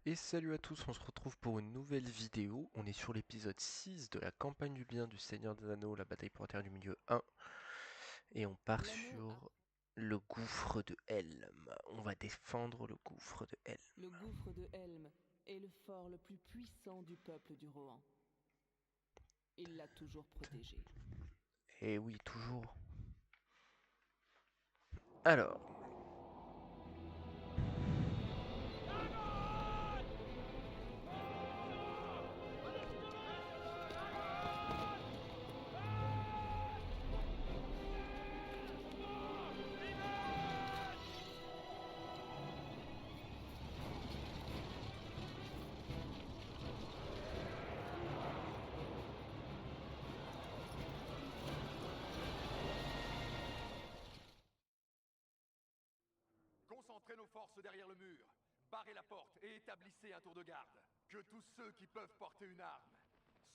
Et salut à tous, on se retrouve pour une nouvelle vidéo. On est sur l'épisode 6 de la campagne du bien du Seigneur des Anneaux, la bataille pour la Terre du Milieu 1. Et on part L'anneau a... sur le gouffre de Helm. On va défendre le gouffre de Helm. Le gouffre de Helm est le fort le plus puissant du peuple du Rohan. Il l'a toujours protégé. Et oui, toujours. Alors, Concentrez nos forces derrière le mur. Barrez la porte et établissez un tour de garde. Que tous ceux qui peuvent porter une arme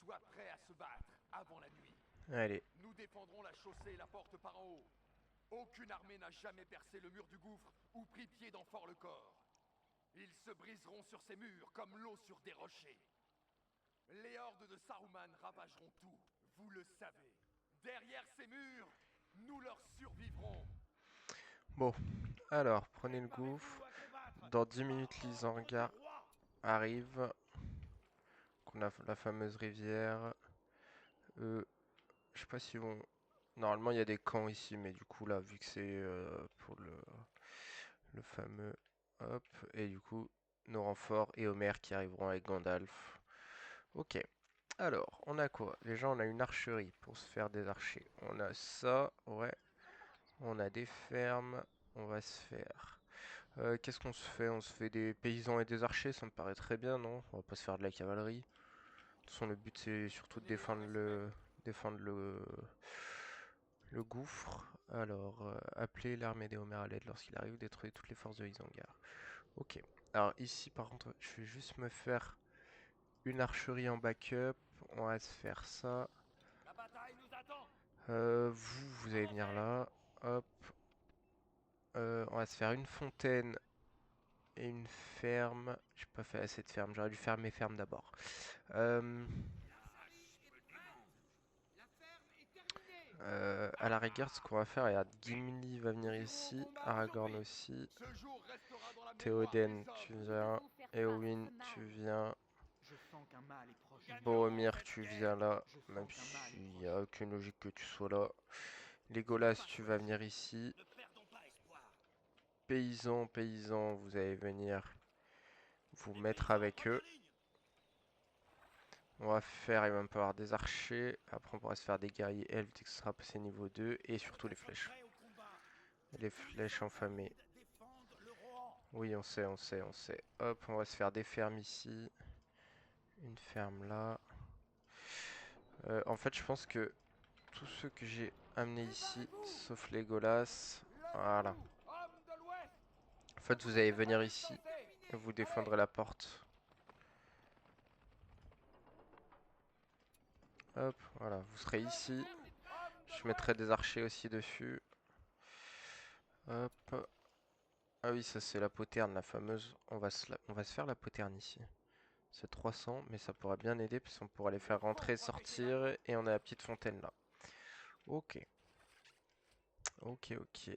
soient prêts à se battre avant la nuit. allez. Nous défendrons la chaussée et la porte par en haut. Aucune armée n'a jamais percé le mur du gouffre ou pris pied dans Fort-le-Corps. Ils se briseront sur ces murs comme l'eau sur des rochers. Les hordes de Saruman ravageront tout, vous le savez. Derrière ces murs, nous leur survivrons. Bon, alors, prenez le gouffre. Dans 10 minutes, l'Isengard arrive. On a la fameuse rivière. Je sais pas s'ils vont... Normalement, il y a des camps ici, mais du coup, là, vu que c'est pour le fameux... Hop, et du coup, nos renforts et Homer qui arriveront avec Gandalf. Ok, alors, on a quoi? Déjà, on a une archerie pour se faire des archers. On a ça, ouais. On a des fermes. On va se faire... qu'est-ce qu'on se fait? On se fait des paysans et des archers, ça me paraît très bien, non? On va pas se faire de la cavalerie. De toute façon, le but, c'est surtout de défendre le gouffre. Alors, appelez l'armée des Homers à l'aide lorsqu'il arrive, détruire toutes les forces de Isengard. Ok. Alors ici, par contre, je vais juste me faire une archerie en backup. On va se faire ça. La bataille nous attend. Vous allez venir là. Hop. On va se faire une fontaine et une ferme. J'ai pas fait assez de fermes. J'aurais dû faire mes fermes d'abord. Euh, à la rigueur, ce qu'on va faire, regarde, Gimli va venir Tirons au ici, combat Aragorn aujourd'hui. aussi, Ce jour restera dans la mémoire des Théoden, tu hommes. viens, Éowyn, tu viens, Je sens qu'un mal est proche de nous. Boromir, tu viens là, Je même sens qu'un mal est s'il n'y a proche. aucune logique que tu sois là. Legolas, tu vas venir ici. Paysans, vous allez venir vous mettre avec eux. On va faire, il va me falloir des archers. Après, on pourra se faire des guerriers elfes dès que ce sera passé niveau 2. Et surtout les flèches. Les flèches enflammées. Oui, on sait, on sait, on sait. Hop, on va se faire des fermes ici. Une ferme là. En fait, je pense que tous ceux que j'ai amenés ici, Préparez-vous. sauf Legolas, voilà. Levez-vous, hommes de l'Ouest. En Je fait, vous vous allez venir préparer une ici chaussée. et vous Allez. défendrez la porte. Hop, voilà, vous serez ici. Levez-vous, hommes de Je mettrai l'Ouest. des archers aussi dessus. Hop. Ah oui, ça c'est la poterne, la fameuse. On va se faire la poterne ici. C'est 300, mais ça pourra bien aider parce qu'on pourra les Il faire faut rentrer, protéger la sortir, porte. et on a la petite fontaine là. Ok, ok.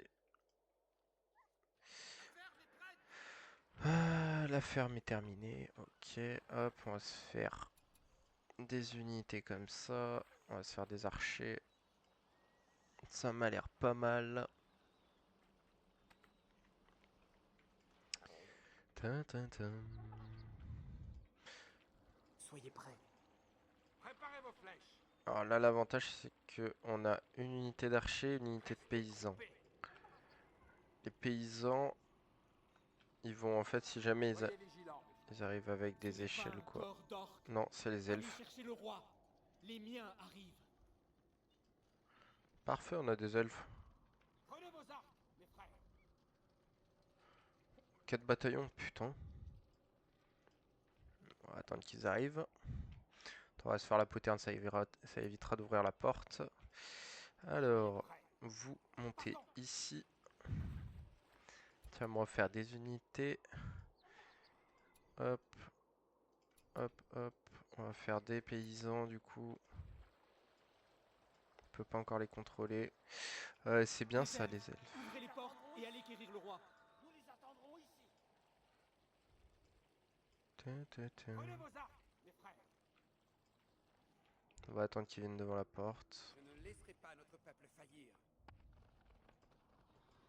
La ferme est terminée. Ok, hop, on va se faire des unités comme ça. On va se faire des archers. Ça m'a l'air pas mal. Tin, tin, tin. Soyez prêts. Préparez vos flèches. Alors là, l'avantage c'est que on a une unité d'archers, une unité de Restez paysans. groupés. Les paysans, ils vont en fait, si jamais Soyez vigilants, mes frères. ils arrivent avec Ce des n'est pas échelles un quoi. corps d'orques. Non, c'est les Allez elfes. chercher le roi. Les miens arrivent. Parfait, on a des elfes. Prenez vos armes, mes frères. 4 bataillons, putain. On va attendre qu'ils arrivent. On va se faire la poterne, ça évitera d'ouvrir la porte. Soyez Alors, prêts. vous montez Partons. ici. Tu vas me refaire des unités. Hop, hop, hop. On va faire des paysans du coup. On peut pas encore les contrôler. C'est bien ça les elfes. Ouvrez les portes et allez quérir le roi. Nous les attendrons ici. Prenez vos armes, les frères. On va attendre qu'ils viennent devant la porte. Je ne laisserai pas notre peuple faillir.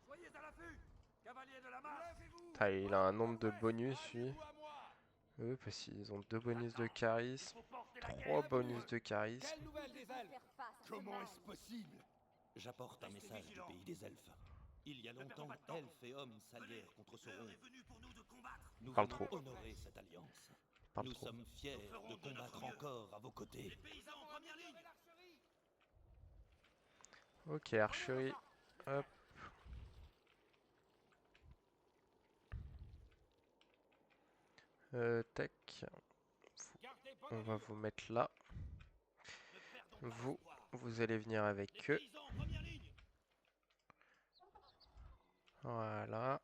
Soyez à l'affût, cavaliers de la marche. Ah, il a un nombre de bonus lui. Eux, parce qu'ils ont 2 bonus de charisme, 3 bonus de charisme. Quelle nouvelle des elfes? Comment est-ce possible? J'apporte un message du pays des elfes. Il y a longtemps, elfes et hommes s'allièrent contre Sauron. Nous Parle voulons trop. honorer cette alliance. Parle Nous trop. sommes fiers de combattre encore à vos côtés. Ok, archerie. Hop. Tac. On va vous mettre là. Vous allez venir avec eux. Voilà.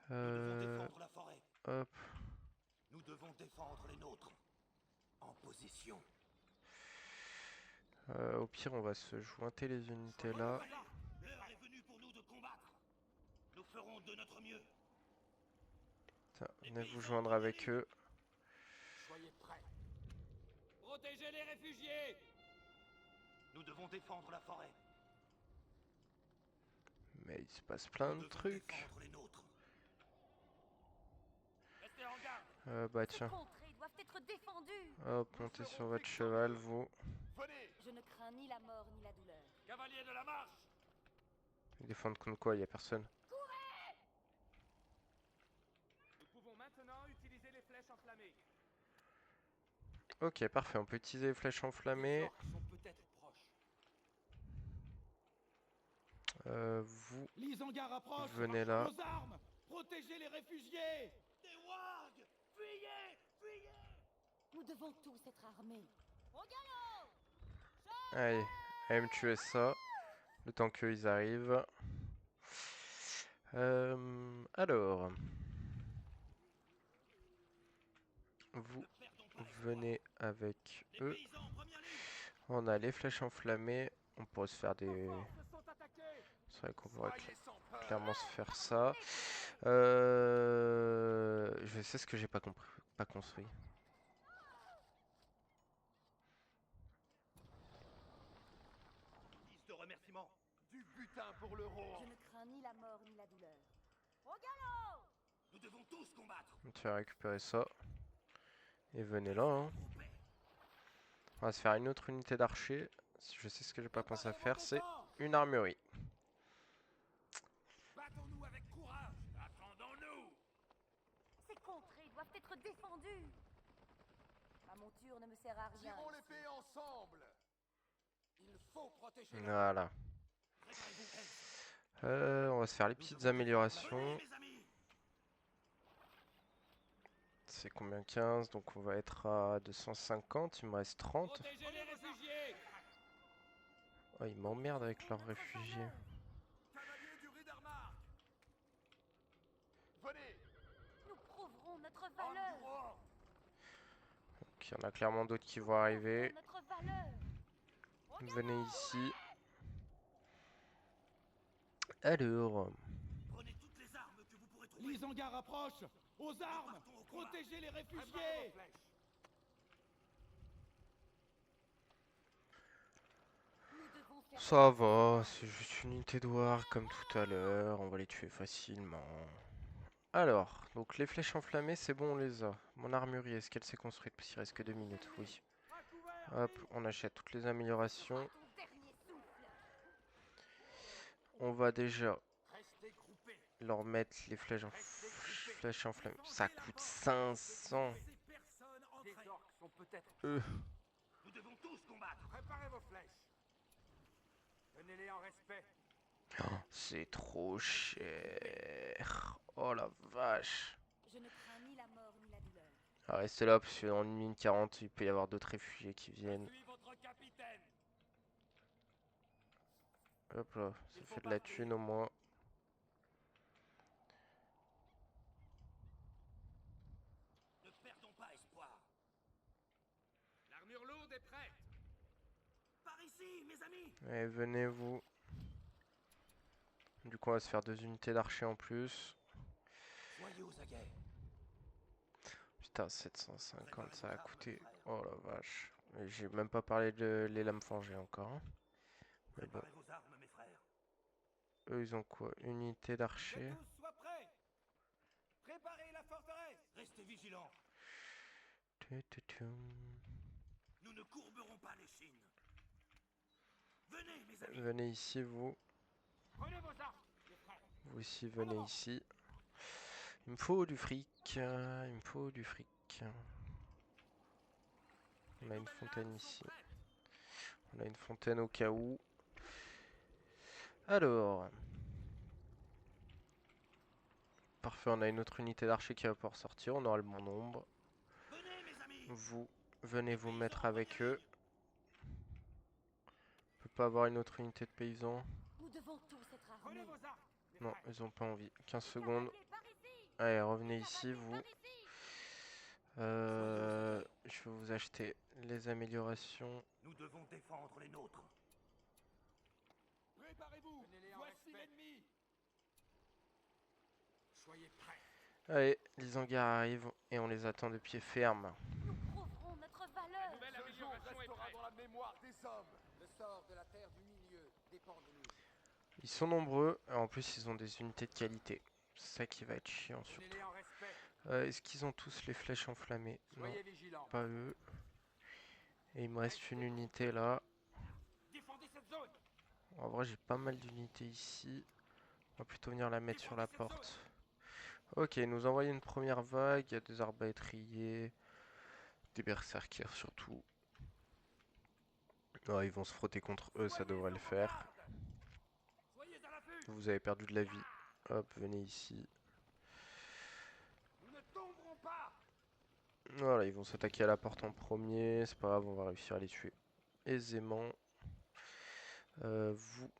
Nous devons défendre la forêt. Hop. Nous devons défendre les nôtres. En position. Au pire, on va se jointer les unités là. L'heure est venue pour nous de combattre. Nous ferons de notre mieux. Tiens, venez vous joindre avec eux. Soyez prêts. Protégez les réfugiés. Nous devons défendre la forêt. Mais il se passe plein Nous de devons trucs. défendre les nôtres. Restez en garde. Bah Ces tiens. contrées doivent être défendues. Hop, montez sur votre cheval, vous. Venez, Je ne crains ni la mort ni la douleur. cavaliers de la marche. Ils défendent contre quoi? Y a personne. Nous pouvons maintenant utiliser les flèches enflammées. Ok, parfait. On peut utiliser les flèches enflammées. Les orques sont peut-être proches. Vous L'Isengard approche. venez là. Aux armes. Protégez les réfugiés. Des wargs! Fuyez! Fuyez! Nous devons tous être armés. Allez, allez me tuer ça. Le temps qu'ils arrivent. Alors. Vous venez avec eux. On a les flèches enflammées. On pourrait se faire des... C'est vrai qu'on pourrait Soyez sans peur. clairement se faire ça. Je sais ce que j'ai pas compris, pas construit. Liste de remerciements. Du butin pour le Rohan. Je ne crains ni la mort ni la douleur. Nous devons tous combattre. Tu vas récupérer ça. Et venez là. Hein. On va se faire une autre unité d'archers. Je sais ce que j'ai pas pensé à faire, c'est une armurerie. Battons-nous avec courage. Attendons-nous. Ces contrées doivent être défendues. Ma monture ne me sert à rien. Tirons ici. l'épée ensemble. Il faut protéger la Voilà. On va se faire les petites améliorations. Les amis! C'est combien? 15, donc on va être à 250, il me reste 30. Protégez les réfugiés. Oh, ils m'emmerdent avec leurs réfugiés. cavaliers du Ridermark. Venez. Nous prouverons notre Homme du valeur. Rohan. Donc, il y en a clairement d'autres qui vont arriver. Notre valeur. Venez ici. Alors, Prenez toutes les armes que vous pourrez trouver. L'Isengard approche. Aux armes. Partons au combat. Protégez les Préparez réfugiés. vos flèches. Nous devons faire ça va, c'est juste une unité de war comme tout à l'heure, on va les tuer facilement. Alors, donc les flèches enflammées, c'est bon, on les a. Mon armurerie, est-ce qu'elle s'est construite? Parce qu'il reste que 2 minutes, oui. Hop, on achète toutes les améliorations. ton dernier souffle. On va déjà Restez groupés. leur mettre les flèches enflammées. Ça coûte 500. Ces personnes des orques sont peut-être. Nous devons tous combattre. Préparez vos flèches. Tenez-les en respect. C'est trop cher. Oh la vache. Je ne crains ni la mort ni la douleur. Ah, restez là parce que dans 1 minute 40, il peut y avoir d'autres réfugiés qui viennent. Suis votre capitaine. Hop là, ça fait de la thune au moins. L'armure lourde est prête. Par ici, mes amis. Allez, venez vous. Du coup, on va se faire 2 unités d'archers en plus. Soyez aux aguets. Putain, 750, ça a coûté. Oh la vache. Et j'ai même pas parlé de les lames forgées encore, hein. Mais bon. Préparez vos armes, mes frères. Eux, ils ont quoi? Unité d'archers. Que tous soient prêts. Préparez la forteresse. Restez vigilants. Nous ne courberons pas les chines. Venez, mes amis. Venez ici, vous. Prenez vos armes, les frères. Vous aussi, venez ici. Il me faut du fric. Il me faut du fric. On a une fontaine ici. On a une fontaine au cas où. Alors. Parfait, on a une autre unité d'archer qui va pouvoir sortir. On aura le bon nombre. Venez, mes amis. Vous, venez vous mettre avec eux. On peut pas avoir une autre unité de paysans. Nous devons tous être Prenez armés. vos armes. les Non, frères. ils ont pas envie. 15 secondes. Cavalier, par ici. Allez, revenez ici, vous. Par ici. Je vais vous acheter les améliorations. Nous devons défendre les nôtres. Préparez-vous. Voici l'ennemi. Soyez prêts. Allez, les hangars arrivent et on les attend de pied ferme. Nous prouverons notre valeur. Nouvelle Ce jour amélioration est restera prête. dans la mémoire des hommes. Le sort de la terre du milieu dépend de nous. Ils sont nombreux et en plus ils ont des unités de qualité. C'est ça qui va être chiant surtout. Tenez-les en respect. Est-ce qu'ils ont tous les flèches enflammées? Non, Soyez vigilants. pas eux. Et il me reste une unité là. Défendez cette zone. En vrai j'ai pas mal d'unités ici. On va plutôt venir la mettre sur la porte. Ok, ils nous envoient une première vague. Il y a des arbalétriers. Des berserkers surtout. Oh, ils vont se frotter contre eux, ça devrait le faire. Soyez à l'affût. Vous avez perdu de la vie. Hop, venez ici. Nous ne tomberons pas. Voilà, ils vont s'attaquer à la porte en premier. C'est pas grave, on va réussir à les tuer aisément. Vous,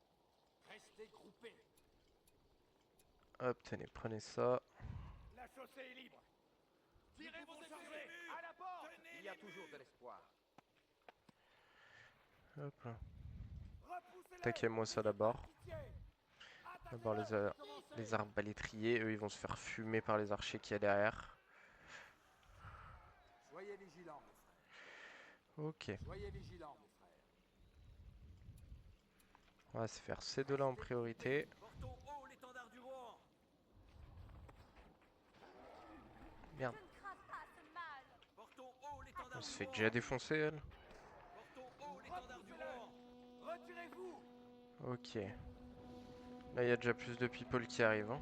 Restez groupés. hop, tenez, prenez ça. La chaussée est libre. Tirez vos épées. À la porte. Il y a toujours de l'espoir. Hop là. Repoussez-les. Attaquez-moi ça d'abord. Pitié. D'abord les arbalétriers. Eux, ils vont se faire fumer par les archers qu'il y a derrière. Soyez vigilants, mes frères. Ok, Soyez vigilants, mes frères. on va se faire ces deux-là en priorité. Portons haut l'étendard du roi. Merde, Je ne crains pas ce mal. Portons haut l'étendard on du se roi. fait déjà défoncer, elle. Portons haut l'étendard du roi. Retirez-vous. Ok. Là, il y a déjà plus de people qui arrivent, hein.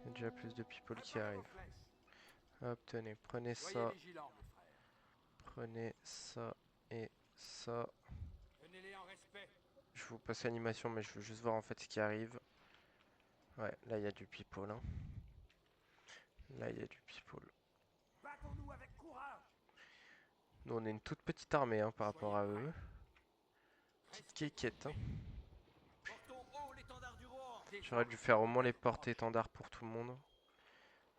Il y a déjà plus de people qui Préparez vos arrivent. flèches. Hop, tenez, prenez Soyez ça. vigilants, mes frères. Prenez ça et ça. Tenez-les en respect. Je vous passe l'animation, mais je veux juste voir en fait ce qui arrive. Ouais, là il y a du people, hein. Là il y a du people. Battons-nous avec courage. Nous on est une toute petite armée hein, par rapport à eux. Petite kékette, hein. Portons haut l'étendard du roi. J'aurais dû faire au moins les portes-étendards pour tout le monde.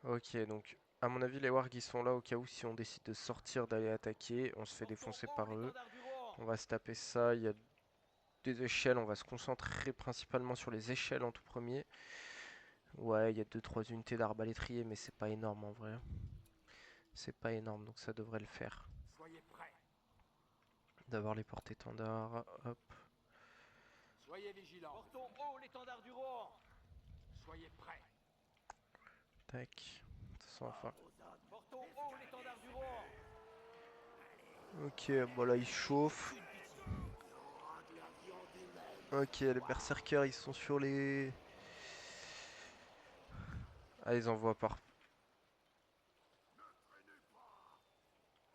Ok, donc à mon avis les wargs ils sont là au cas où si on décide de sortir, d'aller attaquer, on se fait défoncer par eux. On va se taper ça, il y a des échelles, on va se concentrer principalement sur les échelles en tout premier. Ouais, il y a 2-3 unités d'arbalétriers, mais c'est pas énorme en vrai. C'est pas énorme, donc ça devrait le faire. Soyez prêts. D'avoir les porte-étendards, hop, Soyez vigilants. Portons haut l'étendard du roi. Soyez prêts. tac. De toute façon, enfin. Portons haut l'étendard du roi. Ok, bon là ils chauffent. Ok, les berserkers ils sont sur les... Ah, ils envoient par...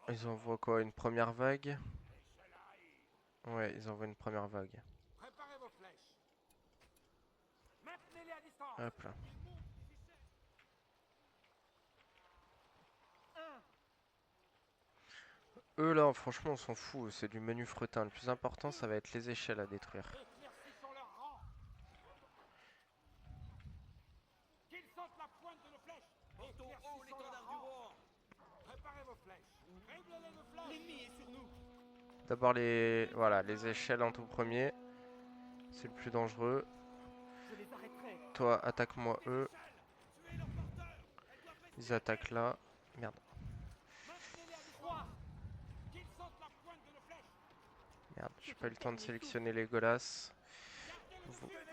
Ils envoient quoi? Une première vague? Ouais, ils envoient une première vague. Préparez vos flèches. Maintenez-les à distance. Hop là. Eux là, franchement, on s'en fout. C'est du menu fretin. Le plus important, ça va être les échelles à détruire. Éclaircissons leur rang. Qu'ils sentent la pointe de nos flèches. Portons haut Éclaircissons l'étendard leur du rang. roi. Préparez vos flèches. Criblez-les de flèches. D'abord les... Voilà, les échelles en tout premier. C'est le plus dangereux. Toi, attaque-moi eux. Ils attaquent là. Merde. Merde, j'ai pas eu le temps de sélectionner les golasses.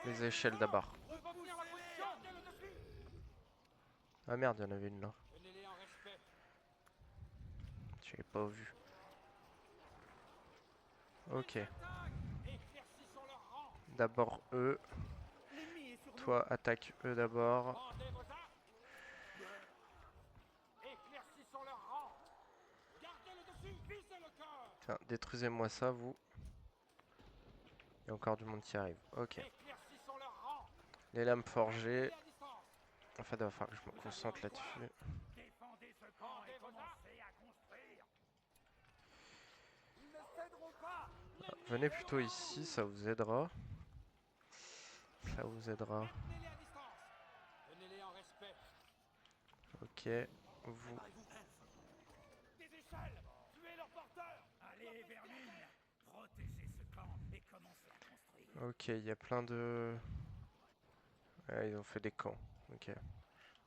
Les échelles d'abord. Ah merde, il y en avait une là. Je l'ai pas vu. Ok. D'abord eux. Toi, attaque eux d'abord. Tiens, détruisez-moi ça, vous. Il y a encore du monde qui arrive. Ok. Les lames forgées. En fait, il va falloir que je me concentre là-dessus. Venez plutôt ici, ça vous aidera. Ça vous aidera. Ok. Vous. Ok, il y a plein de... Ouais, ils ont fait des camps. Ok.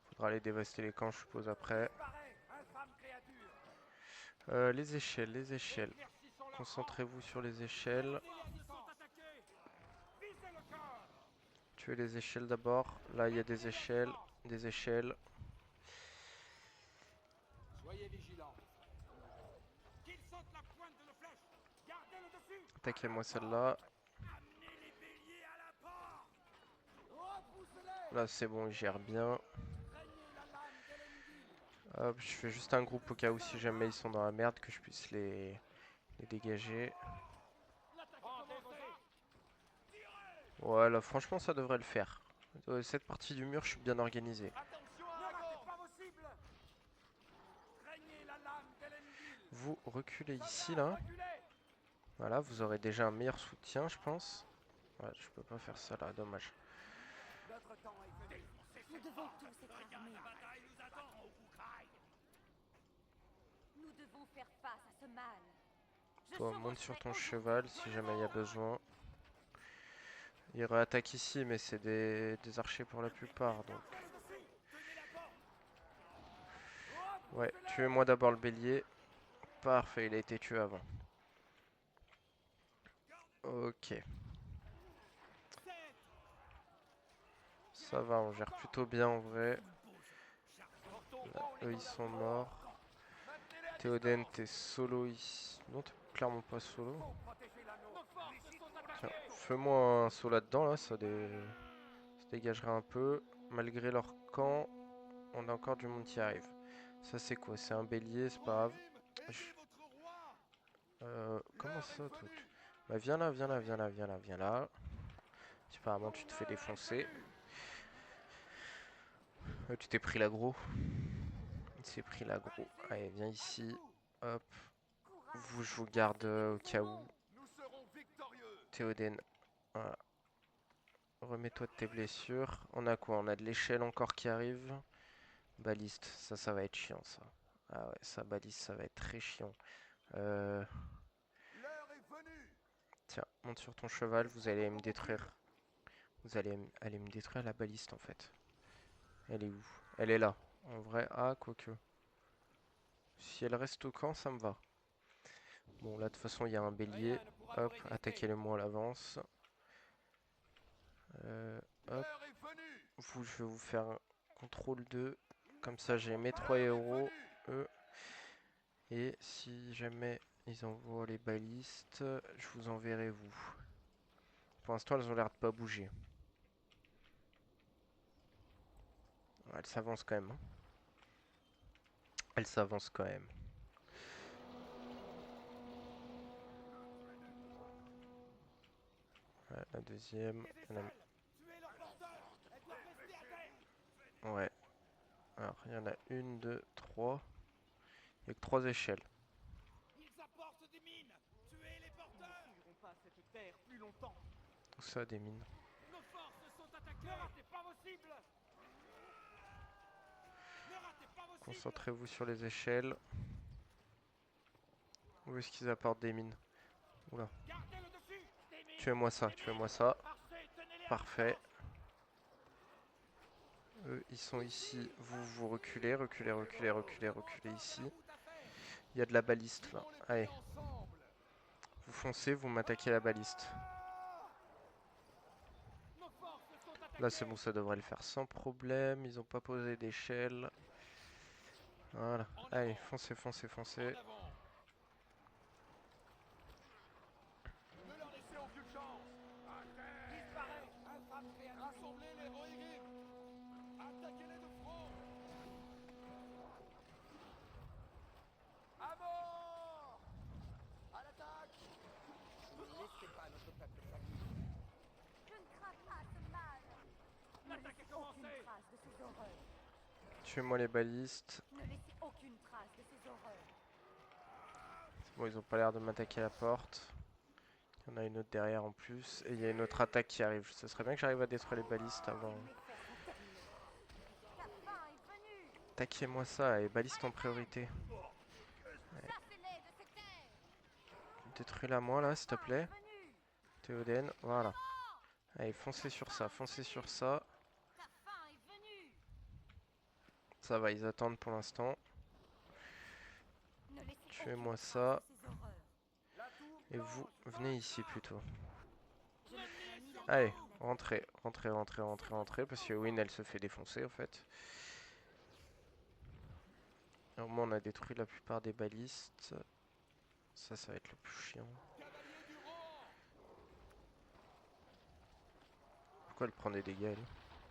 Faudra aller dévaster les camps, je suppose, après. Les échelles, les échelles. Concentrez-vous sur les échelles. Tuez les échelles d'abord. Là, il y a des échelles. Des échelles. Attaquez-moi celle-là. Là, c'est bon, il gère bien. Hop, je fais juste un groupe au cas où si jamais ils sont dans la merde, que je puisse les dégager. Ouais, là, franchement, ça devrait le faire. Cette partie du mur, je suis bien organisé. Vous reculez ici, là. Voilà, vous aurez déjà un meilleur soutien, je pense. Ouais, je peux pas faire ça là, dommage. Nous devons tous être armés. Nous devons faire face à ce mal. Toi, monte sur ton cheval si jamais il y a besoin. Ils réattaquent ici, mais c'est des archers pour la plupart, donc... Ouais, tuez-moi d'abord le bélier. Parfait, il a été tué avant. Ok. Ça va, on gère plutôt bien en vrai. Là, eux, ils sont morts. Théoden, t'es solo ici. Non, t'es clairement pas solo. Tiens, fais-moi un saut là-dedans, là, ça dégagera un peu. Malgré leur camp, on a encore du monde qui arrive. Ça, c'est quoi? C'est un bélier, c'est pas grave. Comment ça, toi Bah, viens là, viens là, viens là, viens là, viens là. Apparemment, tu te fais défoncer. Tu t'es pris l'aggro. Il s'est pris l'aggro. Allez, viens ici. Hop. Vous, je vous garde au cas où. Théoden. Voilà. Remets-toi de tes blessures. On a quoi? On a de l'échelle encore qui arrive. Baliste. Ça va être chiant, ça. Ah ouais, ça, baliste, ça va être très chiant. Tiens, monte sur ton cheval. Vous allez me détruire. Vous allez aller me détruire la baliste, en fait. Elle est où? Elle est là. En vrai, ah, quoique. Si elle reste au camp, ça me va. Bon, là, de toute façon, il y a un bélier. Hop, attaquez-le-moi à l'avance. Hop. Vous, je vais vous faire un contrôle 2. Comme ça, j'ai mes 3 héros. Eux. Et si jamais ils envoient les balistes, je vous enverrai vous. Pour l'instant, elles ont l'air de pas bouger. Elles s'avancent quand même. Hein. Elles s'avancent quand même. Ouais, la deuxième. Ouais. Alors, il y en a une, deux, trois. Il n'y a que 3 échelles. Tout ça, des mines. Concentrez-vous sur les échelles. Où est-ce qu'ils apportent des mines? Oula. Gardez le dessus. Des mines. Tuez-moi ça, tuez-moi ça. Parfait, tenez-les à Parfait. distance. Eux, ils sont ici. Vous reculez, reculez, reculez, reculez, reculez ici. Il y a de la baliste là. Allez. Vous foncez, vous m'attaquez la baliste. Nos forces sont attaquées. Là, c'est bon, ça devrait le faire sans problème. Ils ont pas posé d'échelle. Voilà. Allez, foncez, foncez, foncez. En avant. Ne leur laissez aucune chance. Disparaît. Infanterie ennemie. Rassemblez les Rohirrim. Attaquez-les de front. À mort. À l'attaque. Ne laissez pas notre peuple s'amuser. Je ne crains pas ce mal. Ne L'attaque laissez a commencé. aucune trace de ces horreurs. Tuez-moi les balistes. Ne laissez aucune trace de ces horreurs. Bon, ils ont pas l'air de m'attaquer à la porte. Il y en a une autre derrière en plus. Et il y a une autre attaque qui arrive. Ce serait bien que j'arrive à détruire les balistes avant. Les méfaits sont terminés. Ta fin est venue. Attaquez-moi ça, et balistes en priorité. Chassez-les de ces terres. Détruis-la moi là, s'il te Ta fin plaît. est venue. Théoden, voilà. Allez, foncez sur ça, foncez sur ça. Ta fin est venue. Ça va, ils attendent pour l'instant. Ne laissez Tuez-moi aucune ça. trace de ces horreurs. Et vous, venez ici plutôt. Je ne crains ni la Allez, mort ni la rentrez, rentrez, rentrez, rentrez, rentrez. Parce que Win, elle se fait défoncer en fait. Alors moi, on a détruit la plupart des balistes. Ça va être le plus chiant. Pourquoi elle prend des dégâts, elle?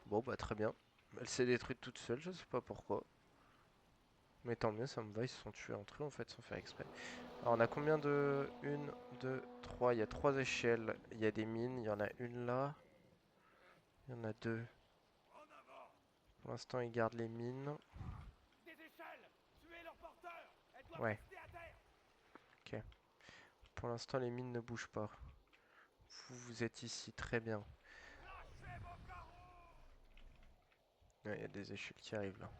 Bon, bah très bien. Elle s'est détruite toute seule, je sais pas pourquoi. Mais tant mieux, ça me va, ils se sont tués entre eux en fait, sans faire exprès. Alors on a combien de... 1, 2, 3, il y a 3 échelles. Il y a des mines, il y en a une là. Il y en a 2. Pour l'instant, ils gardent les mines. Des échelles. Tuez leurs porteurs. Elles doivent Ouais. rester à terre. Ok. Pour l'instant, les mines ne bougent pas. Vous êtes ici, très bien. Ouais, il y a des échelles qui arrivent là.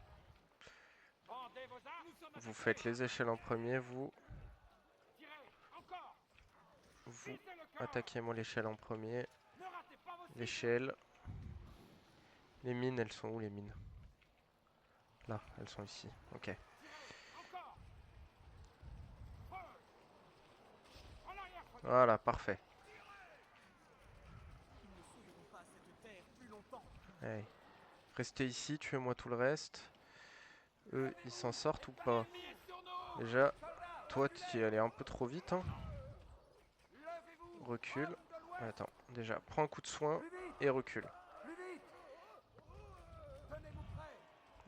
Rendez vos armes. Nous sommes Vous attaqués. faites les échelles en premier, vous. Tirez. Encore. Vous Visez le corps. attaquez-moi l'échelle en premier. Ne ratez pas vos cibles. L'échelle. Les mines, elles sont où les mines? Là, elles sont ici. Ok. Encore. Feu. En arrière. Voilà, parfait. Ils ne sauveront pas cette terre plus longtemps. Allez. Restez ici, tuez-moi tout le reste. Eux, ils s'en sortent ou pas? Déjà, toi, tu y allais un peu trop vite. Hein. Recule. Attends, déjà, prends un coup de soin et recule.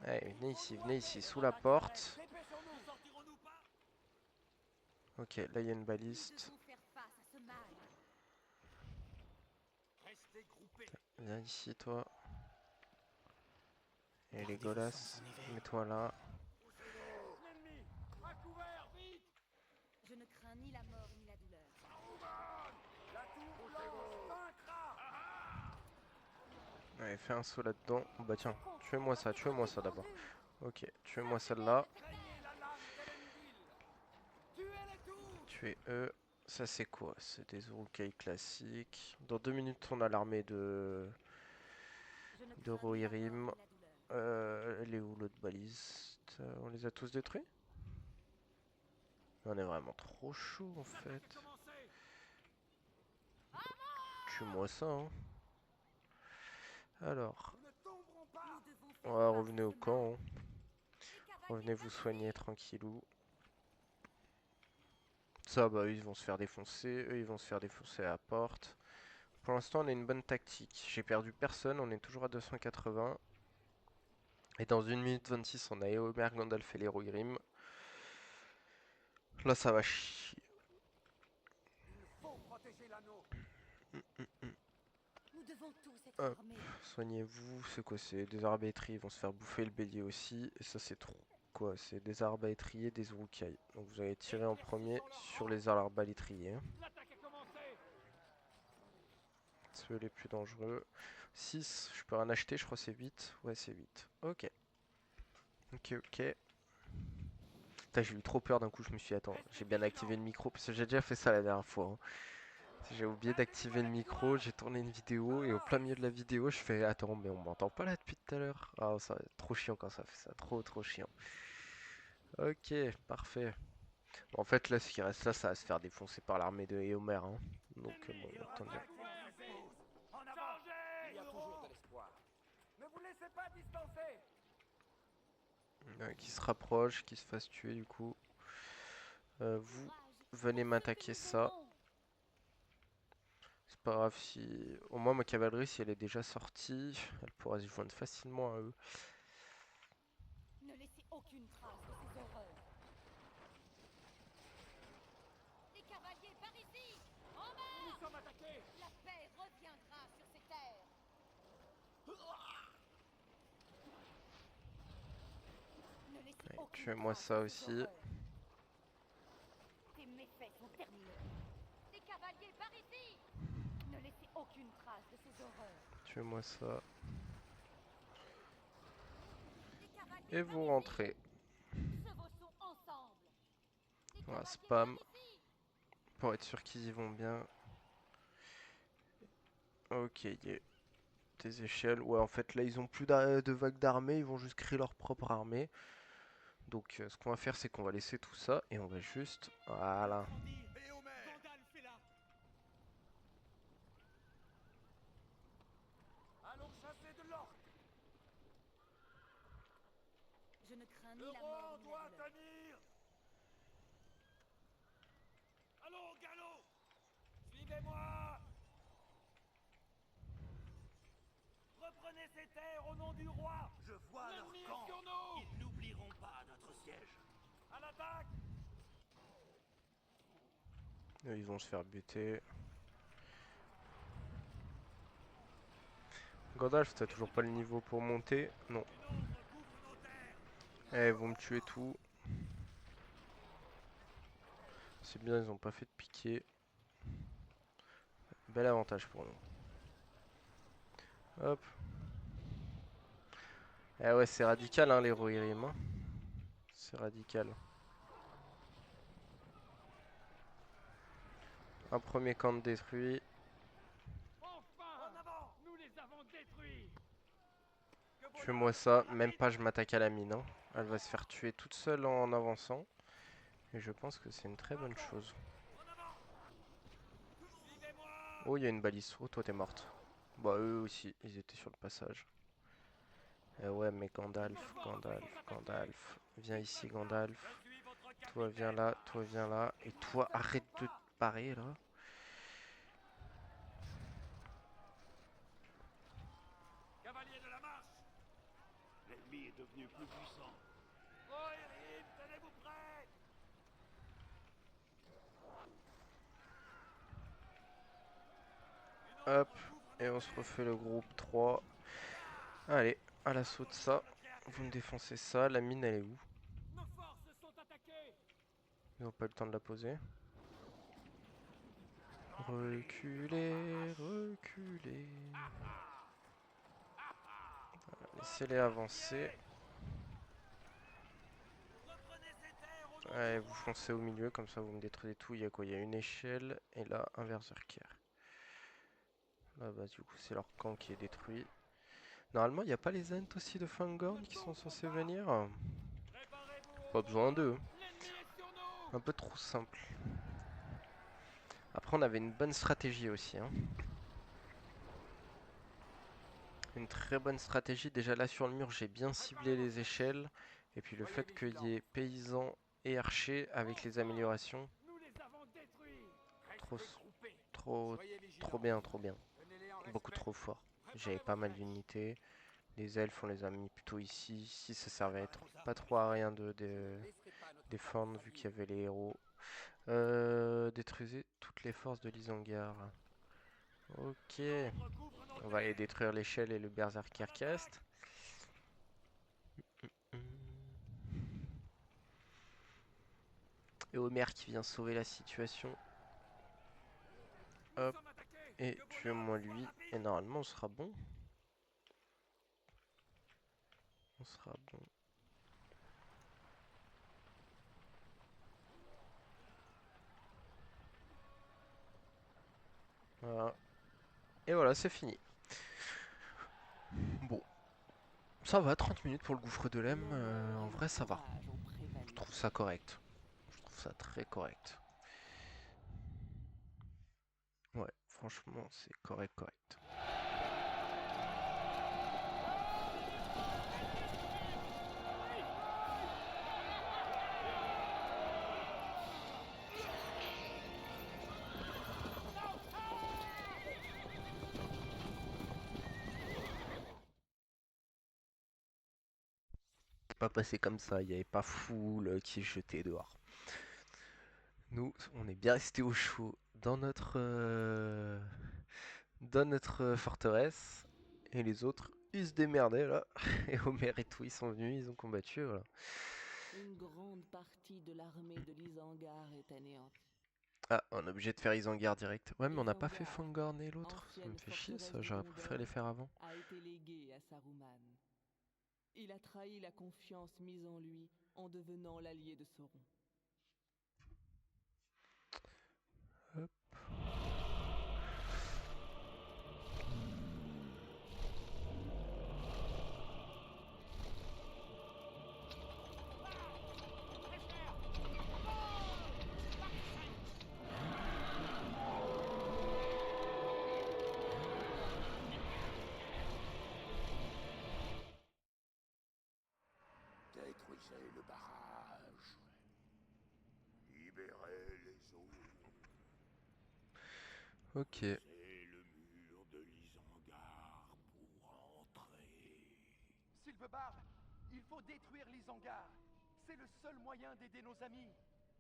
Allez, venez ici, sous la porte. Ok, là, il y a une Nous baliste. devons faire face à ce mal. Restez groupés. Viens ici, toi. Et les golasses, mets-toi là. L'ennemi. À couvert. Vite. Je ne crains ni la mort ni la douleur. Allez, fais un saut là-dedans. Oh, bah tiens, tuez-moi ça d'abord. Ok, tuez-moi celle-là. Tuez-les tous. Tuez eux. Ça c'est quoi? C'est des Uruk-hai classiques. Dans 2 minutes on a l'armée de Je ne De crains ni la Rohirrim. mort ni la douleur. Elle est où l'autre baliste? On les a tous détruits? On est vraiment trop chaud en fait. Commencez. Tue-moi ça hein. Alors, Nous devons faire ouais, face revenez à au ce camp. mal. Hein. Les cavaliers Revenez vous attaqués. soigner tranquillou. Ça bah eux, ils vont se faire défoncer. Eux ils vont se faire défoncer à la porte. Pour l'instant on a une bonne tactique. J'ai perdu personne, on est toujours à 280. Et dans 1 minute 26 on a Éomer, Gandalf et les Rohirrim. Là ça va chier. Faut protéger l'anneau. Nous devons tous être Hop, armés. soignez-vous. C'est quoi? C'est des arbalétriers, ils vont se faire bouffer le bélier aussi. Et ça c'est trop. Quoi? C'est des arbalétriers, des Uruk-hai. Donc vous allez tirer en premier sur les arbalétriers. Hein. L'attaque a commencé. Ceux les plus dangereux. 6, je peux en acheter, je crois que c'est 8. Ouais c'est 8. Ok. Ok. Putain, j'ai eu trop peur d'un coup, je me suis dit, attends, j'ai bien activé le micro, parce que j'ai déjà fait ça la dernière fois, hein. J'ai oublié d'activer le micro, j'ai tourné une vidéo, et au plein milieu de la vidéo, je fais, attends, mais on m'entend pas là depuis tout à l'heure. Ah, ça va être trop chiant quand ça fait ça, trop chiant. Ok, parfait. En fait, là, ce qui reste là, ça va se faire défoncer par l'armée de Éomer, hein. Donc, bon, attendez. En avant. Il y a toujours de l'espoir. Ne vous laissez pas distancer. Qui se rapproche, qui se fasse tuer, du coup. Vous venez m'attaquer ça. C'est pas grave si... Au moins, ma cavalerie, si elle est déjà sortie, elle pourra se joindre facilement à eux. Ne laissez aucune trace de ces horreurs. Les cavaliers par ici! En bas! Nous sommes attaqués. La paix reviendra sur ces terres. Ne laissez Allez, aucune tuez-moi trace ça de ces aussi. horreurs. Tes méfaits sont terminés. Les cavaliers par ici! Ne laissez aucune trace de ces horreurs. Tuez-moi ça. Les cavaliers Et par vous ici! rentrez. Chevauchons ensemble. Les Voilà, cavaliers spam. par ici! Pour être sûr qu'ils y vont bien. Ok, il y a des échelles. Ouais, en fait, là, ils ont plus de vagues d'armée. Ils vont juste créer leur propre armée. Donc, ce qu'on va faire, c'est qu'on va laisser tout ça. Et on va juste... Voilà. Gandalf est là. Allons chasser de l'orque. Je ne crains ni Le la roi mort ni la doit douleur. tenir. Allons, au galop. Suivez-moi. Reprenez ces terres au nom du roi. Je vois leur L'ennemi est camp. sur nous. Ils n'oublieront pas notre siège. À l'attaque. Ils vont se faire buter. Gandalf, t'as toujours pas le niveau pour monter? Non. Une autre couvre nos terres. Eh, ils vont me tuer tout. C'est bien, ils ont pas fait de piqué. Bel avantage pour nous. Hop. Eh ouais, c'est radical, hein, les Rohirrim, hein. C'est radical. Un premier camp de détruit. Enfin, en avant. Nous les avons détruits. Que vos Tuez-moi lames ça. soient Même rapides. pas, je m'attaque à la mine, hein. Elle va se faire tuer toute seule en avançant. Et je pense que c'est une très bonne chose. En avant. Suivez-moi. Oh, il y a une balise. Oh, toi, t'es morte. Bah, eux aussi, ils étaient sur le passage. Eh ouais, mais Gandalf. Viens ici, Gandalf. Je suis votre Toi, viens capitaine. là, toi, viens là. Et toi, arrête de te barrer, là. Cavalier de la marche. L'ennemi est devenu plus puissant. Rohirrim, tenez-vous prêts. Hop. Et on se refait le groupe 3. Allez, à l'assaut de ça. Vous me défoncez ça. La mine, elle est où? Nos forces sont attaquées. Ils n'ont pas eu le temps de la poser. Reculez, reculez. Laissez-les avancer. Reprenez ces terres au nom Allez, du vous roi. foncez au milieu, comme ça vous me détruisez tout. Il y a quoi? Il y a une échelle et là un berserker. Là bah du coup c'est leur camp qui est détruit. Normalement il n'y a pas les Ents aussi de Fangorn qui sont censés venir. Préparez-vous Pas au besoin combat. d'eux. L'ennemi est sur nous. Un peu trop simple. Après on avait une bonne stratégie aussi, hein. Une très bonne stratégie. Déjà là sur le mur j'ai bien ciblé les échelles. Et puis le Soyez fait qu'il y vigilants. ait paysans et archers avec les améliorations. Nous les avons détruits. Trop, Restez groupés. trop, Soyez vigilants. trop bien, trop bien. Tenez-les en Beaucoup respect. trop fort. Préparez J'avais pas vos mal flèches. d'unités. Les elfes, on les a mis plutôt ici. Ici, ça servait Préparez vos pas armes, trop à rien de Ne laisserez pas notre défendre peuple vu qu'il y faillir. avait les héros. Détruisez toutes les forces de l'Isengard. Ok. L'autre couvre nos On va aller terres. détruire l'échelle et le berserker qui reste. Et Homer qui vient sauver la situation. Nous Hop. sommes attaqués. Et Que vos tuez-moi lames soient lui. rapides. Et normalement, on sera bon. On sera bon. Voilà. Et voilà, c'est fini. Bon. Ça va, 30 minutes pour le gouffre de Lem. En vrai, ça va. Je trouve ça correct. Je trouve ça très correct. Ouais, franchement, c'est correct, correct. C'est pas passé comme ça, il n'y avait pas foule qui est jetée dehors. Nous, on est bien resté au chaud dans notre forteresse. Et les autres, ils se démerdaient là. Et Homer et tout, ils sont venus, ils ont combattu, voilà. Une grande partie de l'armée de l'Isengard est anéantie. Ah, on est obligé de faire Isengard direct. Ouais, mais on n'a pas fait Isengard, Fangorn et l'autre. Ça me ancienne fait chier forteresse ça, de j'aurais préféré les Gondor, faire avant. a été léguée à Saruman. Il a trahi la confiance mise en lui en devenant l'allié de Sauron. Hop. Détruisez le barrage. Libérez les eaux. Ok. C'est le mur de l'Isengard pour entrer. Sylvebarbe, il faut détruire l'Isengard. C'est le seul moyen d'aider nos amis.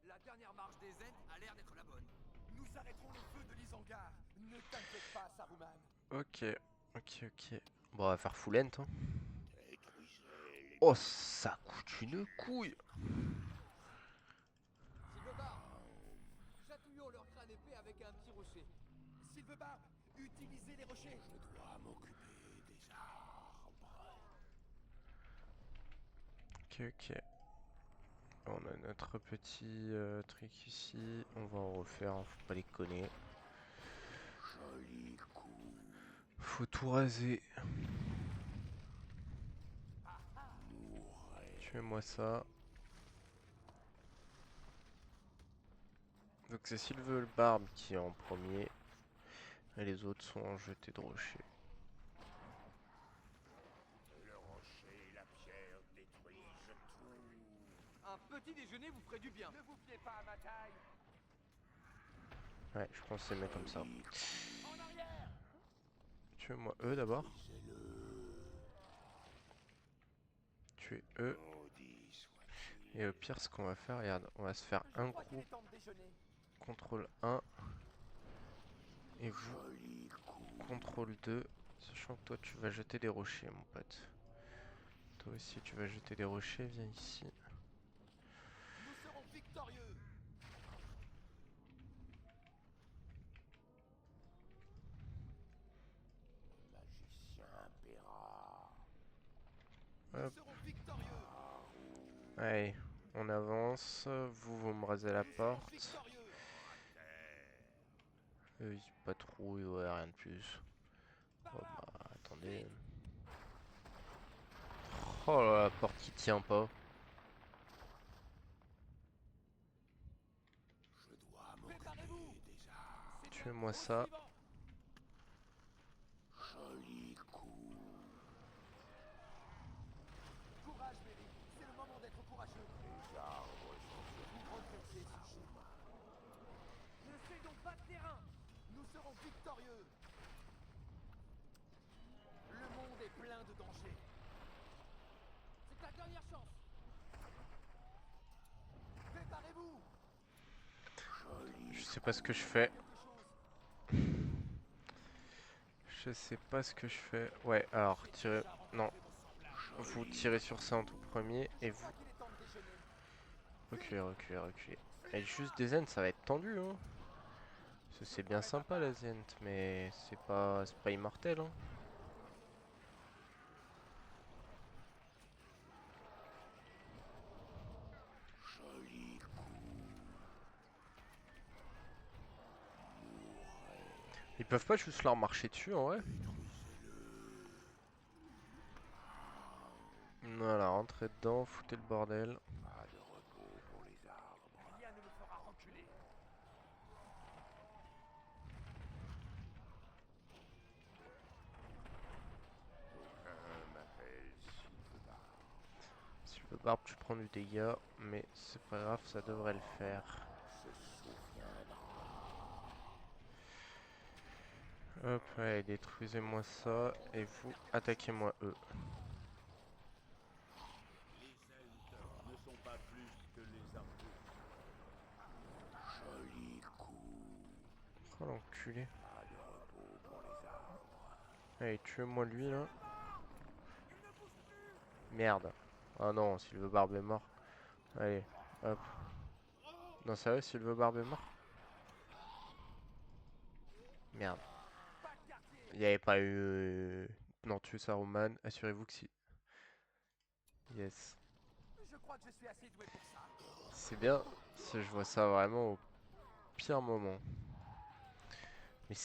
La dernière marche des Ents a l'air d'être la bonne. Nous arrêterons le feu de l'Isengard. Ne t'inquiète pas, Saruman. Ok. Ok. Bon, on va faire full end, hein. Détruisez les... Oh, ça coûte une couille. Sylvebarbe, chatouillons leur crâne épais avec un petit rocher. Sylvebarbe, utilisez les rochers. Je dois m'occuper des arbres. Ok. On a notre petit truc ici. On va en refaire, hein, faut pas les déconner. Joli coup. Faut tout raser. Mourrez. Tuez-moi ça. Donc c'est Sylvebarbe qui est en premier. Et les autres sont en jeté de rocher. Le rocher et la pierre détruisent tout. Un petit déjeuner vous ferait du bien. Ne vous fiez pas à ma taille. Ouais, je pense que c'est mieux comme ça. En arrière. Tuez-moi eux d'abord. Détruisez-le. Tuez eux. Maudit soit-il. Et au pire, ce qu'on va faire, regarde, on va se faire un Je crois qu'il groupe. est temps de déjeuner. Contrôle 1. Et vous, Joli coup. contrôle 2. Sachant que toi, tu vas jeter des rochers, mon pote. Toi aussi, tu vas jeter des rochers. Viens ici. Nous serons victorieux. Le magicien paiera. Hop. Nous serons victorieux. Allez, on avance. Vous me rasez la Nous serons porte. victorieux. Pas trop, ouais, rien de plus. Oh bah, attendez. Oh là, la porte qui tient pas. Je dois m'occuper Préparez-vous. des arbres. Tuez-moi ça. Joli coup. Courage, Méry. C'est le moment d'être courageux. Les arbres sont sur vous regrettez ce chemin. Ne cédons pas de terrain. Nous serons victorieux. Le monde est plein de dangers. C'est ta dernière chance. Préparez-vous. Je sais pas ce que je fais. Je sais pas ce que je fais. Ouais, alors, tirez. Non. Vous tirez sur ça en tout premier. Et vous. Reculez. Et juste des ends, ça va être tendu, hein. C'est bien sympa la Zent, mais c'est pas immortel, hein. Ils peuvent pas juste leur marcher dessus en vrai? Voilà, rentrez dedans, foutez le bordel. Rien ne me fera reculer. Sylvebarbe, tu prends du dégât, mais c'est pas grave, ça devrait le faire. Hop, allez, détruisez-moi ça, et vous, attaquez-moi eux. Les elfes ne sont pas plus que les arbres. Oh l'enculé. Allez, tuez-moi lui là. Merde. Ah non, Sylvebarbe est mort. Allez, hop. Non, sérieux, Sylvebarbe est mort? Merde. Il n'y avait pas eu... Non, tuez Saruman. Assurez-vous que si... Yes. Je crois que je suis assez doué pour ça. C'est bien si je vois ça vraiment au pire moment. Mais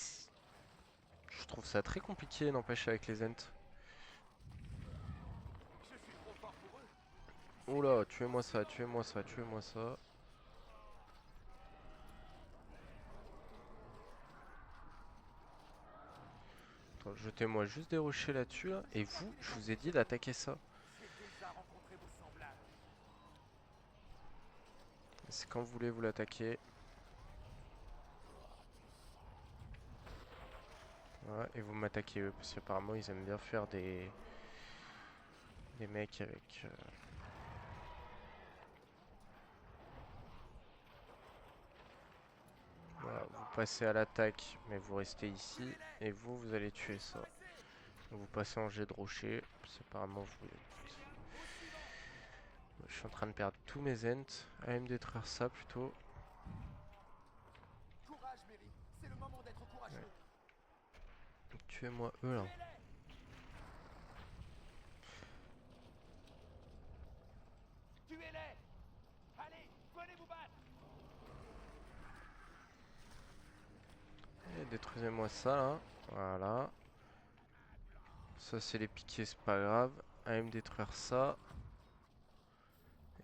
je trouve ça très compliqué, n'empêche, avec les Ents. Je suis trop fort pour eux. Oula, tuez-moi ça, tuez-moi ça, tuez-moi ça. Attends, jetez-moi juste des rochers là-dessus, là. Et vous, je vous ai dit d'attaquer ça. J'ai déjà rencontré vos semblables. C'est quand vous voulez vous l'attaquer. Ouais, et vous m'attaquez eux, parce qu'apparemment ils aiment bien faire des mecs avec... Voilà, vous passez à l'attaque, mais vous restez ici, et vous, vous allez tuer ça. Donc vous passez en jet de rocher, parce qu'apparemment vous... Je suis en train de perdre tous mes ents. Allez me détruire ça plutôt. Courage, Mary. C'est le moment d'être courageux. Tuez-moi eux là. Tuez-les. Allez, venez vous battre. Et détruisez-moi ça là. Voilà. Ça c'est les piquets, c'est pas grave. Allez me détruire ça.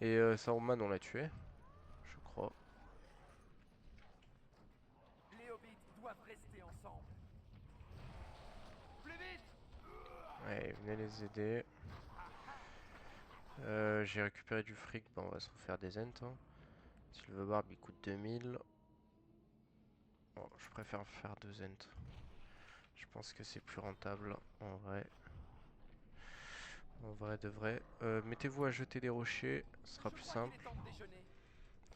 Et Saruman on l'a tué. Je crois. Les hobbits doivent rester ensemble. Plus vite. Allez, venez les aider. J'ai récupéré du fric, bon, on va se refaire des ents. Hein. Sylvebarbe il coûte 2000. Bon, je préfère faire 2 ents. Je pense que c'est plus rentable en vrai. En vrai de vrai. Mettez-vous à jeter des rochers, ce sera plus simple.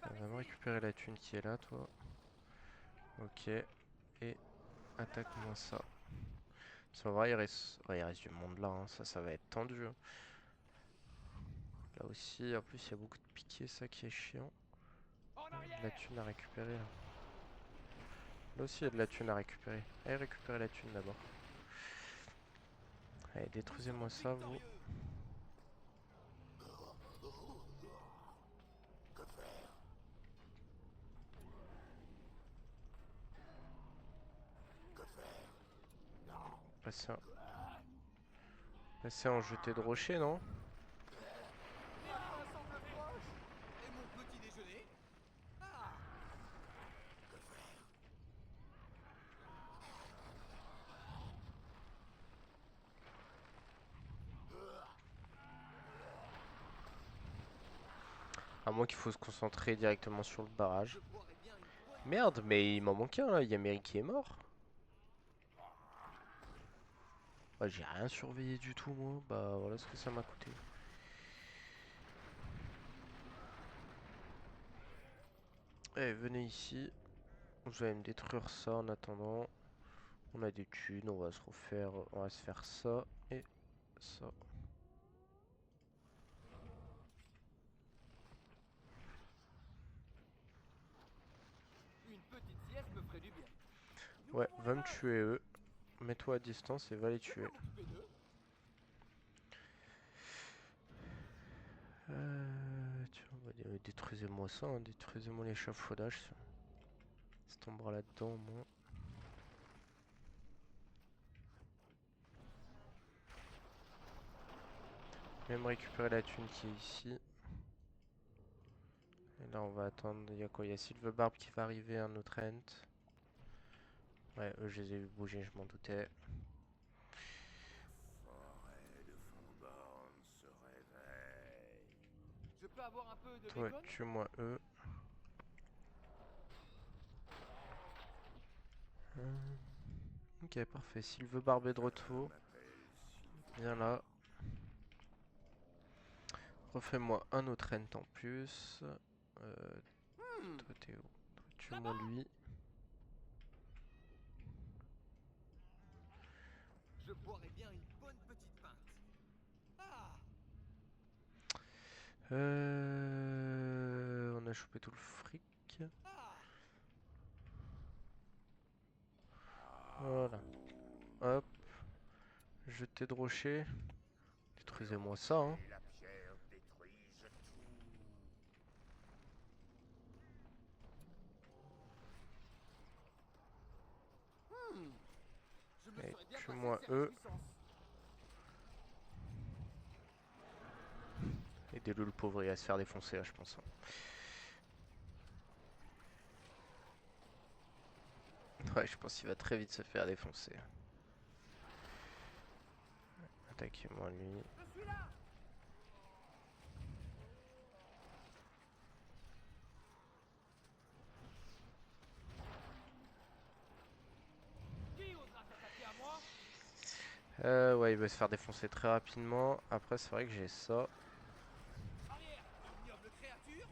Va me récupérer la thune qui est là, toi. Ok. Et attaque-moi ça. Ça va, il reste... ouais, il reste du monde là, hein. Ça va être tendu. Hein. Là aussi, en plus, il y a beaucoup de piquets, ça qui est chiant. De la thune à récupérer là. Là aussi, il y a de la thune à récupérer. Allez, récupérer la thune d'abord. Allez, détruisez-moi ça, vous. Passez en jeté de rocher, non? Et mon petit déjeuner? À moins qu'il faut se concentrer directement sur le barrage. Merde, mais il m'en manque un là, il y a Mary qui est mort. Bah, j'ai rien surveillé du tout moi, bah voilà ce que ça m'a coûté. Allez, venez ici. Vous allez me détruire ça en attendant. On a des thunes, on va se refaire, on va se faire ça et ça. Une petite sieste me ferait du bien. Ouais, va me tuer eux. Mets-toi à distance et va les tuer. Tiens, détruisez-moi ça, hein, détruisez-moi l'échafaudage. Ça tombera là-dedans, moi. vais même récupérer la thune qui est ici. Et là, on va attendre. Il y a quoi? Il y a Silverbarb qui va arriver, un autre Ent. Ouais, eux, je les ai vus bouger, je m'en doutais. Forêt de Fangorn se réveille. Je peux avoir un peu de Toi, bacon? tue-moi eux. Ok, parfait. Silverbarb est de retour. Viens là. Refais-moi un autre Ent en plus. Toi, t'es où? Toi, tue-moi lui. Je boirais bien une bonne petite pinte. Ah! On a chopé tout le fric. Ah! Voilà. Hop. Jetez de rocher. Détruisez-moi ça, hein. Et la pierre détruise tout. Je me Allez, serais bien passé tue-moi de ces eux. réjouissances. Aidez-le, le pauvre, il va se faire défoncer, là, je pense. Ouais, je pense qu'il va très vite se faire défoncer. Attaquez-moi lui. Je suis là! Qui osera s'attaquer à moi? Ouais, il va se faire défoncer très rapidement. Après, c'est vrai que j'ai ça. Arrière, ignoble créature!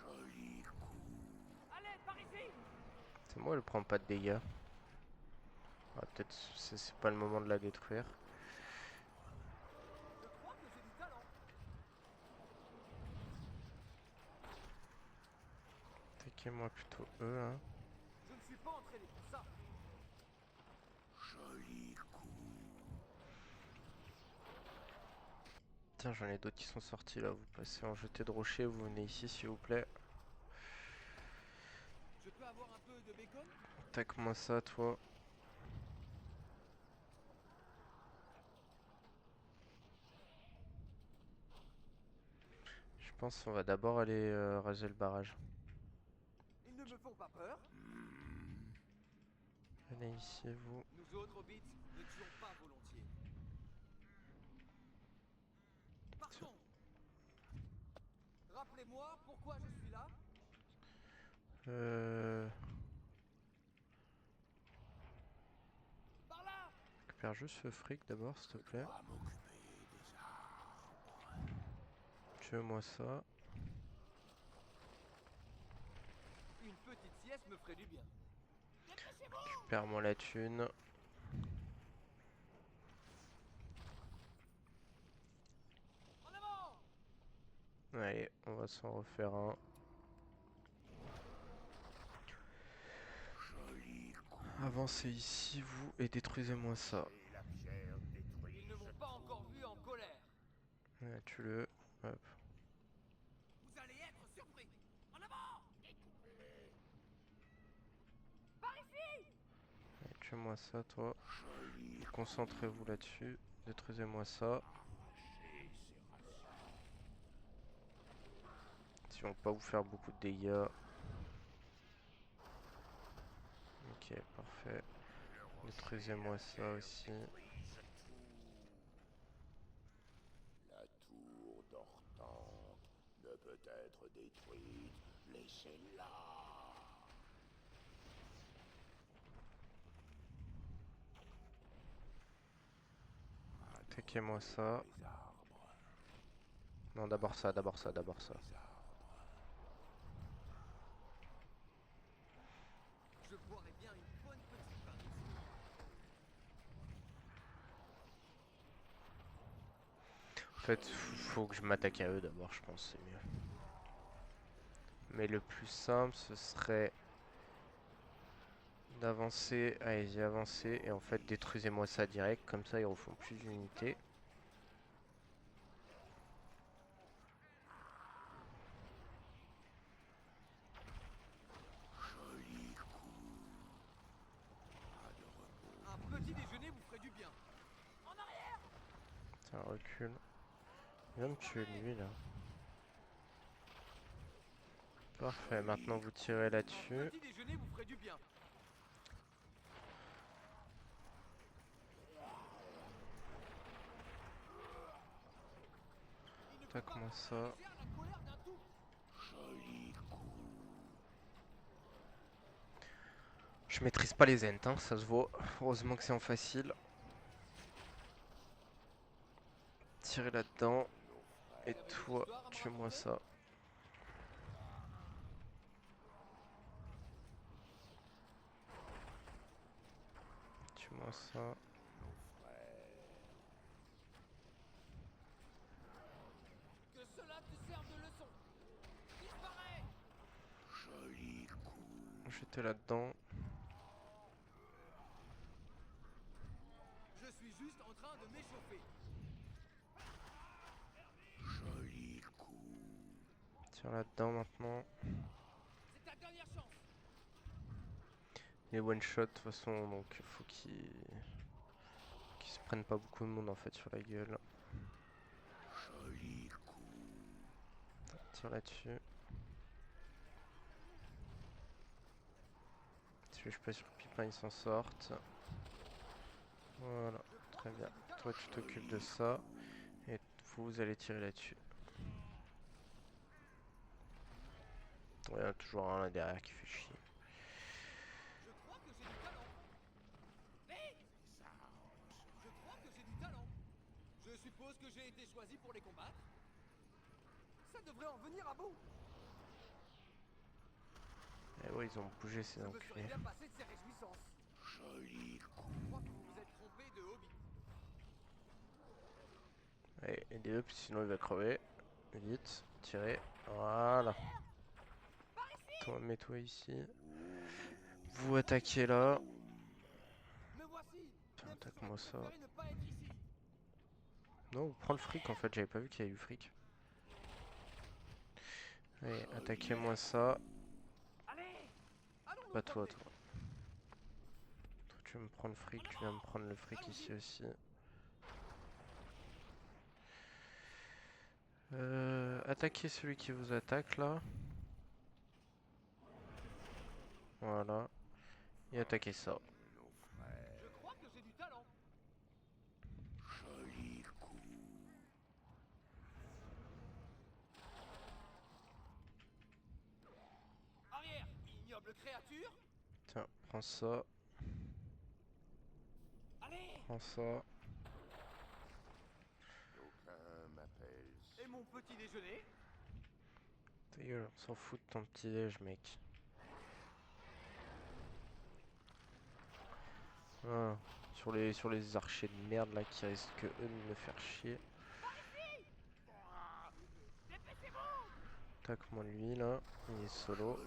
Joli coup. Allez, par ici! C'est moi, elle prend pas de dégâts. Ah, peut-être c'est pas le moment de la détruire. Je crois que j'ai du talent. Attaquez-moi plutôt eux, hein. Je ne suis pas entraîné pour ça. Joli coup. Tiens, j'en ai d'autres qui sont sortis là. Vous passez en jeté de rocher, vous venez ici s'il vous plaît. Je peux avoir un peu de bacon? Attaque-moi ça, toi. Je pense qu'on va d'abord aller raser le barrage. Ils ne me font pas peur. Allez ici, vous. Nous autres hobbits ne tuons pas volontiers. Partons! Rappelez-moi pourquoi je suis là? Par là! Récupère juste ce fric d'abord, s'il te plaît. À m'occuper des arbres. Tue-moi ça. Une petite sieste me ferait du bien. Récupère-moi la thune. En avant! Allez, on va s'en refaire un. Joli coup. Avancez ici, vous, et détruisez-moi ça. Et la pierre détruise Ils ne m'ont pas encore vu en colère. Ouais, tue-le. Hop. Vous allez être surpris. En avant! Par ici! Allez, tue-moi ça, toi. Concentrez-vous là-dessus. Détruisez-moi ça. Ils vont pas vous faire beaucoup de dégâts. Ok, parfait. Détruisez-moi ça aussi. La tour d'Ortan ne peut être détruite. Laissez-la. Attaquez-moi ça. Les arbres. Non, d'abord ça, d'abord ça, d'abord ça. Les arbres. Je boirais bien une bonne petite pinte. En fait, faut que je m'attaque à eux d'abord, je pense, c'est mieux. Mais le plus simple, ce serait d'avancer. Allez-y, avancez. Et en fait, détruisez-moi ça direct. Comme ça, ils refont plus d'unités. Ça recule. Il va me tuer lui là. Parfait, maintenant vous tirez là-dessus. Petit déjeuner vous ferait du bien. Attaque-moi ça. La colère d'un tout. Je maîtrise pas les ents, hein, ça se voit. Heureusement que c'est en facile. Tirez là-dedans. Et toi, tue-moi ça. Tue-moi ça. Que cela te serve de leçon. Disparais. J'étais là-dedans. Je suis juste en train de m'échauffer. Tire là-dedans maintenant. C'est ta dernière chance. Les one-shot de toute façon, donc faut qu'ils se prennent pas beaucoup de monde en fait sur la gueule. Tire là-dessus. Si je suis pas sûr que Pipin il s'en sorte. Voilà, très bien. Toi tu t'occupes de ça. Et vous allez tirer là-dessus. Il y en a toujours un là derrière qui fait chier. Je crois que j'ai du talent. Mais je crois que j'ai du talent. Je suppose que j'ai été choisi pour les combattre. Ça devrait en venir à bout. Et ouais, ils ont bougé ces Je me serais enculés. bien passé de ces réjouissances. Je crois que vous vous êtes trompé de hobby. Allez, aidez-le, sinon il va crever. Vite, tirez. Voilà. Toi, mets-toi ici. Vous attaquez là. Me voici. Putain, attaque-moi ça. Préféré ne pas être ici. Non, prends le fric en fait, j'avais pas vu qu'il y avait du fric. Allez, attaquez-moi ça. Allez. Allons Pas toi, toi. Toi, tu vas me prendre le fric, tu viens me prendre le fric ici aussi. Attaquez celui qui vous attaque là. Voilà. Et attaquez ça. Je crois que j'ai du talent. Arrière, ignoble créature. Tiens, prends ça. Allez. Prends ça. Et mon petit déjeuner. Ta gueule, on s'en fout de ton petit déj, mec. Ah, sur les archers de merde là qui risquent eux de me faire chier. Attaque-moi lui là, il est solo.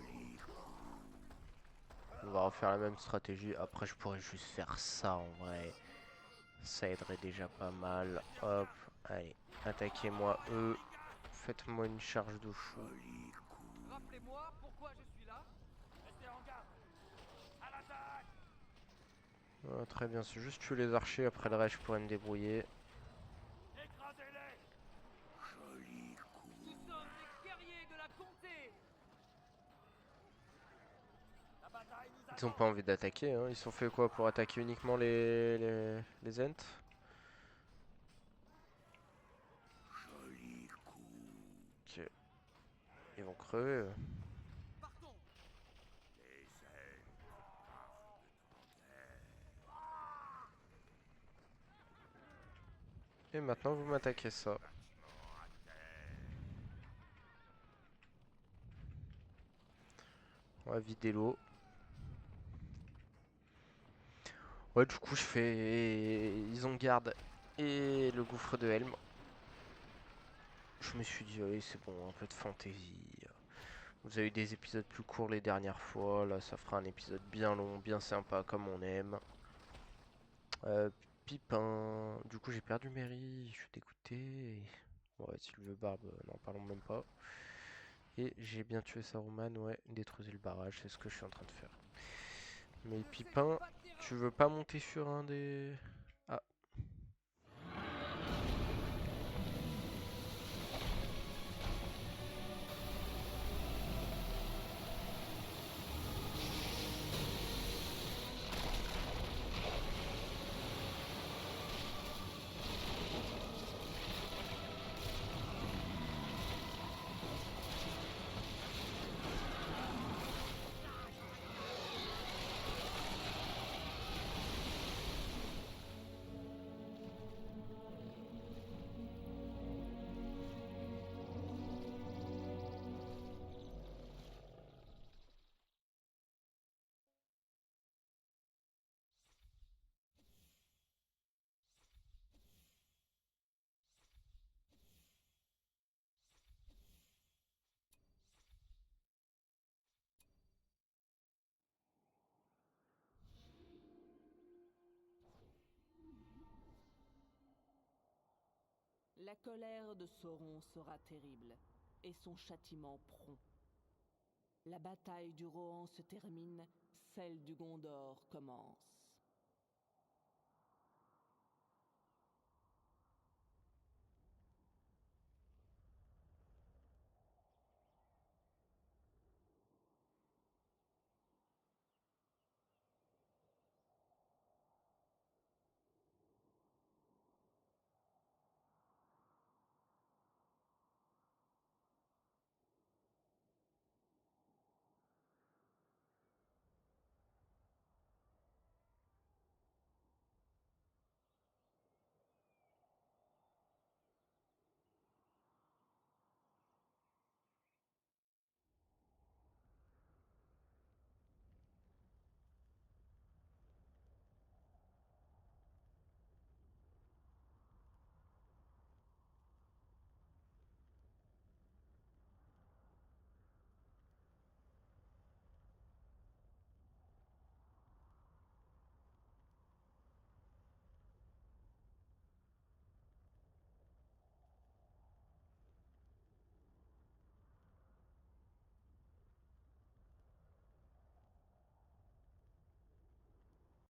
On va refaire la même stratégie. Après, je pourrais juste faire ça en vrai. Ça aiderait déjà pas mal. Hop, allez, attaquez-moi eux. Faites-moi une charge de fou. Rappelez-moi pourquoi je suis là. Restez en garde. À l'attaque. Ah, très bien, c'est juste tuer les archers. Après le reste, je pourrais me débrouiller. Écrasez-les. Nous sommes les guerriers de la comté. La bataille nous Ils ont pas envie d'attaquer, hein. Ils sont fait quoi pour attaquer uniquement les Ents? Ok. Ils vont crever. Partons. Et maintenant vous m'attaquez ça. On va vider l'eau. Ouais, du coup je fais ils ont garde et le gouffre de Helm. Je me suis dit allez c'est bon, un peu de fantasy. Vous avez eu des épisodes plus courts les dernières fois, là ça fera un épisode bien long, bien sympa comme on aime. Pipin, du coup j'ai perdu Mary, je suis dégoûté. Ouais, Sylve Barbe, n'en parlons même pas. Et j'ai bien tué Saruman, ouais, détruisez le barrage, c'est ce que je suis en train de faire. Mais Pipin, tu veux pas monter sur un des... Ah. La colère de Sauron sera terrible, et son châtiment prompt. La bataille du Rohan se termine, celle du Gondor commence.